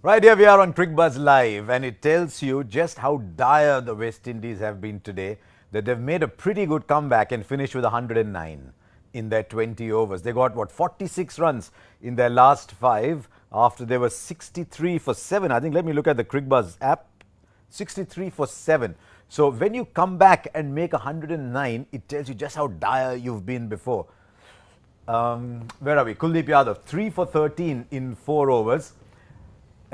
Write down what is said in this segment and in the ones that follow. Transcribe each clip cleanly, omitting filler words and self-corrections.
Right here we are on Cricket Buzz Live, and it tells you just how dire the West Indies have been today, that they've made a pretty good comeback and finished with 109 in their 20 overs. They got, 46 runs in their last 5 after they were 63 for 7. I think, let me look at the Cricket Buzz app, 63 for 7. So when you come back and make 109, it tells you just how dire you've been before. Where are we? Kuldeep Yadav, 3 for 13 in 4 overs.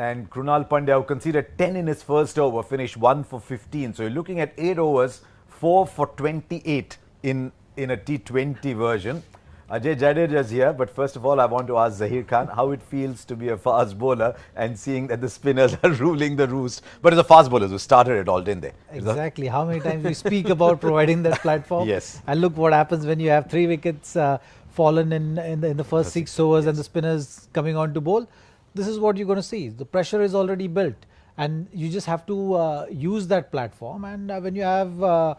And Krunal Pandya, who conceded 10 in his first over, finished 1 for 15. So you're looking at 8 overs, 4 for 28 in a T20 version. Ajay Jadeja is here, but first of all, I want to ask Zahir Khan how it feels to be a fast bowler and seeing that the spinners are ruling the roost. But it's the fast bowlers who started it all, didn't they? Exactly. How many times we speak about providing that platform? Yes. And look what happens when you have 3 wickets fallen in the first 6 overs, and the spinners coming on to bowl. This is what you're going to see. The pressure is already built, and you just have to use that platform. And when you have a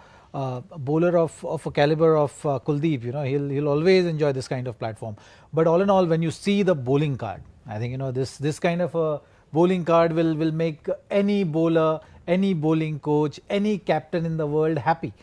bowler of a caliber of Kuldeep, he'll always enjoy this kind of platform. But all in all, when you see the bowling card, I think this kind of a bowling card will make any bowler, any bowling coach, any captain in the world happy.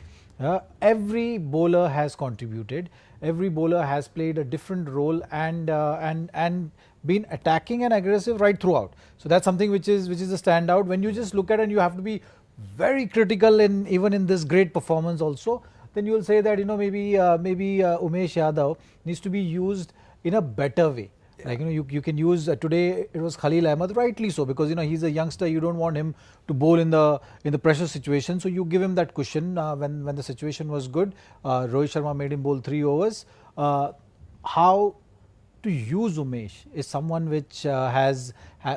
Every bowler has contributed. Every bowler has played a different role and been attacking and aggressive right throughout. So that's something which is a standout. When you just look at it, and you have to be very critical even in this great performance also, then you will say that maybe Umesh Yadav needs to be used in a better way. Yeah. Like you can use today it was Khalil Ahmed, rightly so, because he's a youngster. You don't want him to bowl in the pressure situation, so you give him that cushion when the situation was good. Rohit Sharma made him bowl 3 overs. How to use Umesh is someone which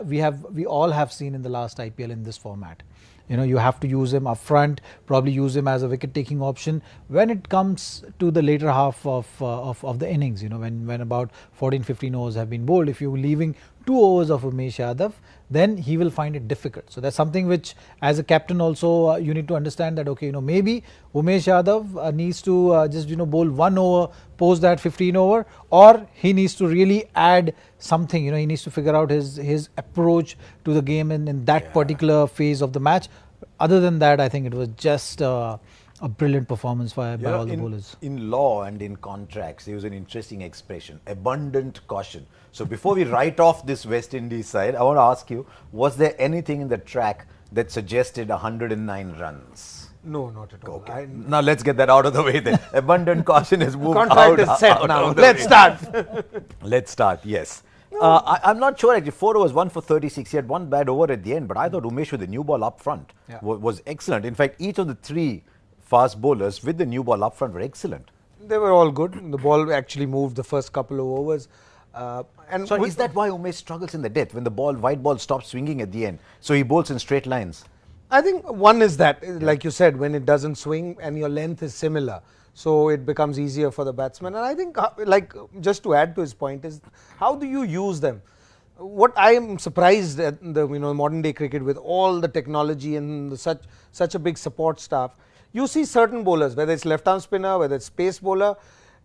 we all have seen in the last IPL in this format. You have to use him up front, probably use him as a wicket-taking option when it comes to the later half of the innings. When about 14-15 overs have been bowled, if you're leaving 2 overs of Umesh Yadav, then he will find it difficult. So that's something which, as a captain, also you need to understand that maybe Umesh Yadav needs to just bowl 1 over post that 15 over, or he needs to really add something. He needs to figure out his approach to the game in that particular phase of the match. Other than that, I think it was just a brilliant performance by all the bowlers. In law and in contracts, there was an interesting expression, abundant caution. So before we write off this West Indies side, I want to ask you, was there anything in the track that suggested 109 runs? No, not at all. Okay. Now let's get that out of the way then. Abundant caution is moved out. Contract is set now. Let's start. Let's start, yes. I'm not sure actually. 4 overs, 1 for 36. He had 1 bad over at the end, but I thought Umesh with the new ball up front was excellent. In fact, each of the 3 fast bowlers with the new ball up front were excellent. They were all good. The ball actually moved the first couple of overs. So is that why Umesh struggles in the death when the white ball stops swinging at the end? So he bowls in straight lines. I think one is that, like you said, when it doesn't swing and your length is similar, so it becomes easier for the batsman. And I think, just to add to his point, is how do you use them? What I am surprised at the modern day cricket, with all the technology and such a big support staff, you see certain bowlers, whether it's left arm spinner, whether it's pace bowler,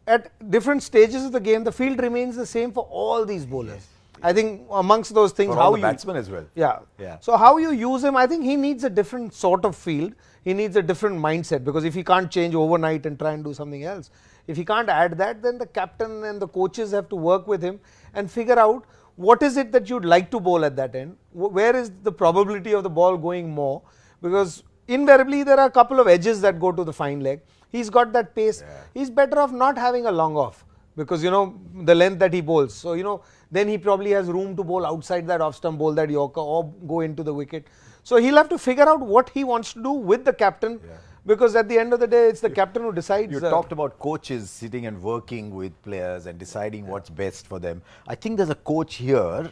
at different stages of the game, the field remains the same for all these bowlers. Yes. I think amongst those things, for all the batsmen as well. Yeah. So how you use him, I think he needs a different sort of field. He needs a different mindset, because if he can't change overnight and try and do something else, if he can't add that, then the captain and the coaches have to work with him and figure out what is it that you'd like to bowl at that end. Where is the probability of the ball going more? Because invariably there are a couple of edges that go to the fine leg. He's got that pace. Yeah. He's better off not having a long off, because the length that he bowls. So then he probably has room to bowl outside that off stump, bowl that Yorker, or go into the wicket. So he'll have to figure out what he wants to do with the captain, because at the end of the day, it's the captain who decides. You talked about coaches sitting and working with players and deciding what's best for them. I think there's a coach here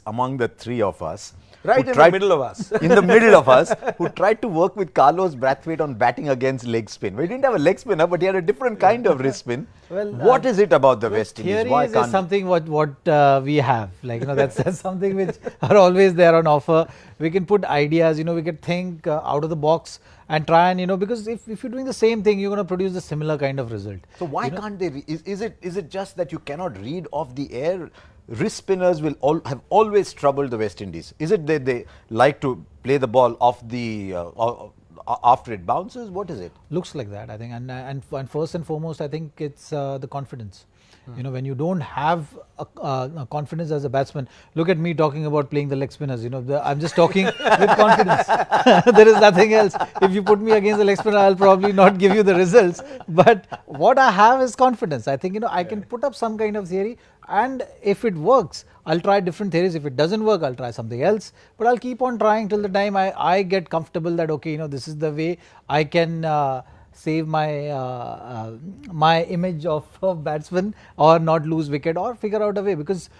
among the 3 of us. Right in the middle of us. In the middle of us, who tried to work with Carlos Brathwaite on batting against leg spin. We didn't have a leg spinner, but he had a different kind of wrist spin. Well, what is it about the West Indies? Why can't something what we have. That's something which are always there on offer. We can put ideas, we can think out of the box, and try and, because if you're doing the same thing, you're going to produce a similar kind of result. So why can't they? Is it just that you cannot read off the air? Wrist spinners have always troubled the West Indies. Is it that they like to play the ball off the after it bounces? What is it? Looks like that, I think, and first and foremost, I think it's the confidence. When you don't have a confidence as a batsman, look at me talking about playing the leg spinners. I'm just talking with confidence. There is nothing else. If you put me against the leg spinner, I'll probably not give you the results. But what I have is confidence. I think I can put up some kind of theory, and if it works, I'll try different theories. If it doesn't work, I'll try something else. But I'll keep on trying till the time I get comfortable that okay, this is the way I can save my image of batsman, or not lose wicket, or figure out a way, because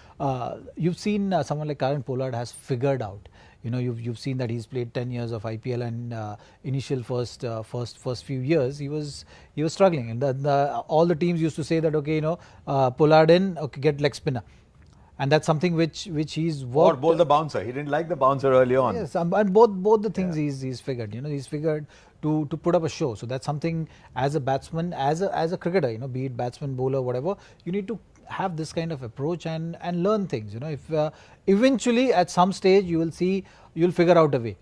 you've seen someone like Karen Pollard has figured out. You've seen that he's played 10 years of IPL, and initial first few years he was struggling, and all the teams used to say that okay, Pollard in, okay, get leg spinner. And that's something which he's worked. Or bowl the bouncer. He didn't like the bouncer early on. Yes, and both the things he's figured. He's figured to put up a show. So that's something as a batsman, as a cricketer, be it batsman, bowler, whatever, you need to have this kind of approach and learn things. If eventually at some stage you'll figure out a way.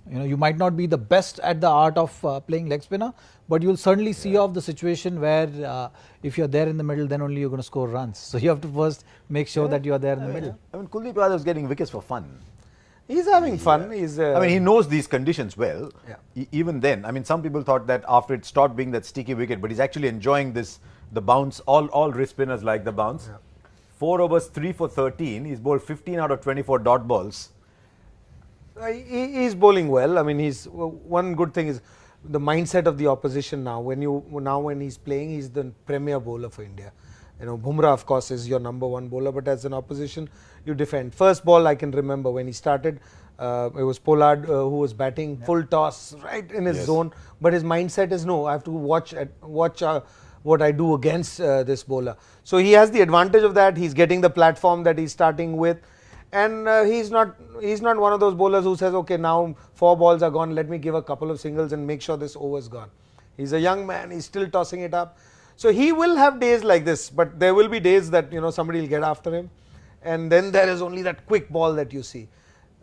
You might not be the best at the art of playing leg spinner, but you'll certainly see off the situation where if you're there in the middle, then only you're going to score runs. So you have to first make sure that you're there in the middle. I mean, Kuldeep Yadav is getting wickets for fun. He's having fun. I mean, he knows these conditions well. Yeah. Even then, I mean, some people thought that after it stopped being that sticky wicket, but he's actually enjoying the bounce. All wrist spinners like the bounce. Yeah. 4 overs, 3 for 13. He's bowled 15 out of 24 dot balls. He's bowling well. I mean, one good thing is the mindset of the opposition now. When he's playing, he's the premier bowler for India. Bumrah, of course, is your number one bowler, but as an opposition, you defend. First ball, I can remember when he started, it was Pollard who was batting, full toss right in his zone, but his mindset is no, I have to watch what I do against this bowler. So he has the advantage of that. He's getting the platform that he's starting with. And he's not one of those bowlers who says, okay, now 4 balls are gone, let me give a couple of singles and make sure this over's gone. He's a young man, he's still tossing it up. So he will have days like this, but there will be days that somebody will get after him, and then there is only that quick ball that you see.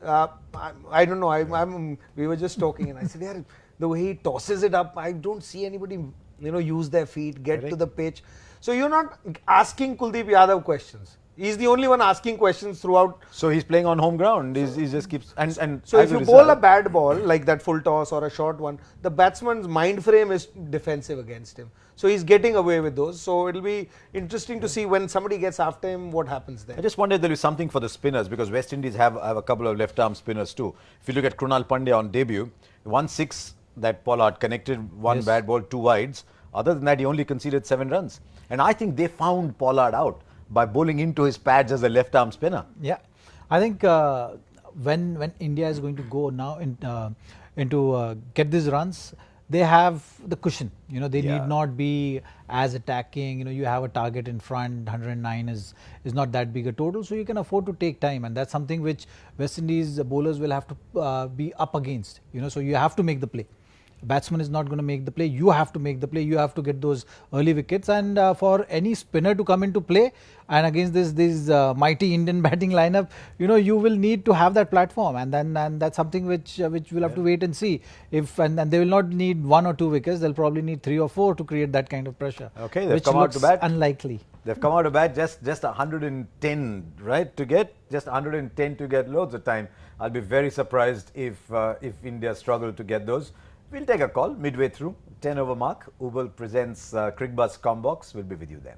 I don't know, we were just talking and I said, yeah, the way he tosses it up, I don't see anybody use their feet, get to the pitch. So you're not asking Kuldeep Yadav questions. He's the only one asking questions throughout. So he's playing on home ground. He just keeps and so if you bowl a bad ball like that full toss or a short one, the batsman's mind frame is defensive against him. So he's getting away with those. So it'll be interesting to see when somebody gets after him, what happens there. I just wondered if there is something for the spinners, because West Indies have a couple of left arm spinners too. If you look at Krunal Pandya on debut, 1-6 that Pollard connected, one bad ball, 2 wides. Other than that, he only conceded 7 runs. And I think they found Pollard out by bowling into his pads as a left arm spinner. Yeah, I think when India is going to go now into get these runs, they have the cushion. They need not be as attacking. You have a target in front. 109 is not that big a total, so you can afford to take time, and that's something which West Indies bowlers will have to be up against. So you have to make the play. Batsman is not going to make the play. You have to make the play. You have to get those early wickets, and for any spinner to come into play and against this mighty Indian batting lineup, you will need to have that platform, and that's something which we'll have to wait and see. And they will not need 1 or 2 wickets. They'll probably need 3 or 4 to create that kind of pressure. Okay, they've come out to bat. Unlikely. They've come out to bat just 110, right? Just 110 to get loads of time. I'll be very surprised if India struggle to get those. We'll take a call midway through, 10 over mark. Ubal presents Crickbuzz Combox. We'll be with you then.